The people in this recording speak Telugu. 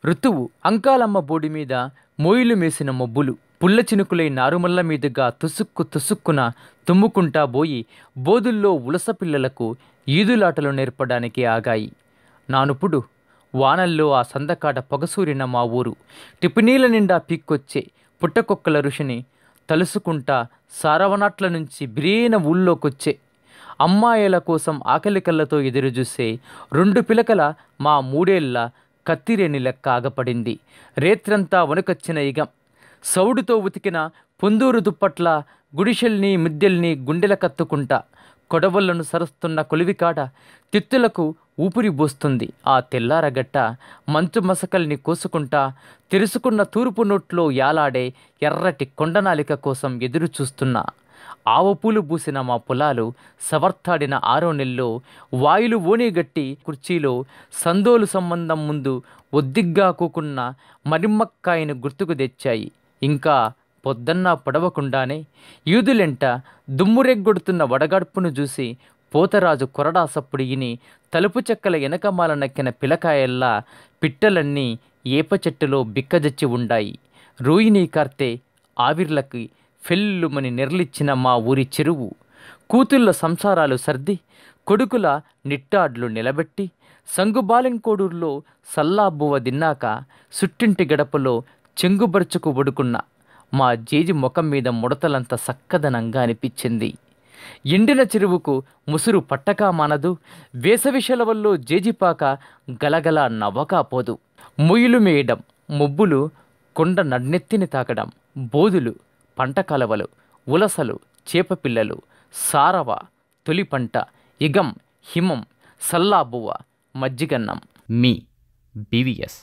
ఋతువు అంకాలమ్మ బోడి మీద మోయిలు మేసిన మబ్బులు పుల్ల చినుకులై నారుమల్ల మీదుగా తుసుక్కు తుసుక్కున తుమ్ముకుంటా బోయి బోదుల్లో ఉలస పిల్లలకు ఈదులాటలు నేర్పడానికి ఆగాయి. నానుపుడు వానల్లో ఆ సందకాడ పొగసూరిన మా ఊరు టిపినీల నిండా పీక్కొచ్చే పుట్టకొక్కల ఋషిని తలుసుకుంటా సారవనాట్ల నుంచి బిరేన ఊళ్ళోకొచ్చే అమ్మాయిల కోసం ఆకలి కళ్ళతో ఎదురుచూసే 2 పిలకల మా 3 ఏళ్ల కత్తిరేని లెక్క ఆగపడింది. రేత్రంతా వణుకొచ్చిన ఇగం సౌడుతో ఉతికిన పొందూరు దుప్పట్ల గుడిసెల్ని మిద్దెల్ని గుండెల కత్తుకుంటా కొడవళ్లను సరుస్తున్న కొలివికాడ తిత్తులకు ఊపిరి బోస్తుంది. ఆ తెల్లారగట్ట మంచు మసకల్ని కోసుకుంటా తెరుసుకున్న తూర్పు నోట్లో యాలాడే ఎర్రటి కొండనాలిక కోసం ఎదురు చూస్తున్నా. ఆవపూలు పూసిన మా పొలాలు సవర్తాడిన 6వ నెల్లో వాయులు ఓణిగట్టి కుర్చీలో సందోలు సంబంధం ముందు ఒద్దిగ్గా కూకున్న మరిమ్మక్కాయను గుర్తుకు తెచ్చాయి. ఇంకా పొద్దన్నా పొడవకుండానే ఈదులెంట దుమ్మురెగ్గొడుతున్న వడగడుపును చూసి పోతరాజు కొరడా సప్పుడు ఇని తలుపు చెక్కల వెనకమాల నక్కిన పిలకాయల్లా పిట్టలన్నీ ఏప చెట్టులో బిక్కజచ్చి ఉండాయి. రోయినీ కార్తె ఆవిర్లకి ఫెల్లుమని నెర్లిచ్చిన మా ఊరి చెరువు కూతుళ్ళ సంసారాలు సర్ది కొడుకుల నిట్టాడ్లు నిలబెట్టి సంగుబాలెంకోడూరులో సల్లాబువ్వ దిన్నాక సుట్టింటి గడపలో చెంగుబరుచుకు ఒడుకున్న మా జేజి ముఖం మీద ముడతలంత సక్కదనంగా అనిపించింది. ఎండిన చెరువుకు ముసురు పట్టకా మానదు. వేసవి సెలవుల్లో జేజిపాక గలగల నవ్వకాపోదు. మొయ్యిలు మేయడం, మొబ్బులు కొండ నడ్నెత్తిని తాకడం, బోదులు, పంట కలవలు, ఉలసలు, చేపపిల్లలు, సారవ, తొలి పంట, ఇగం, హిమం, సల్లాబువ్వ, మజ్జిగన్నం. మీ BVS.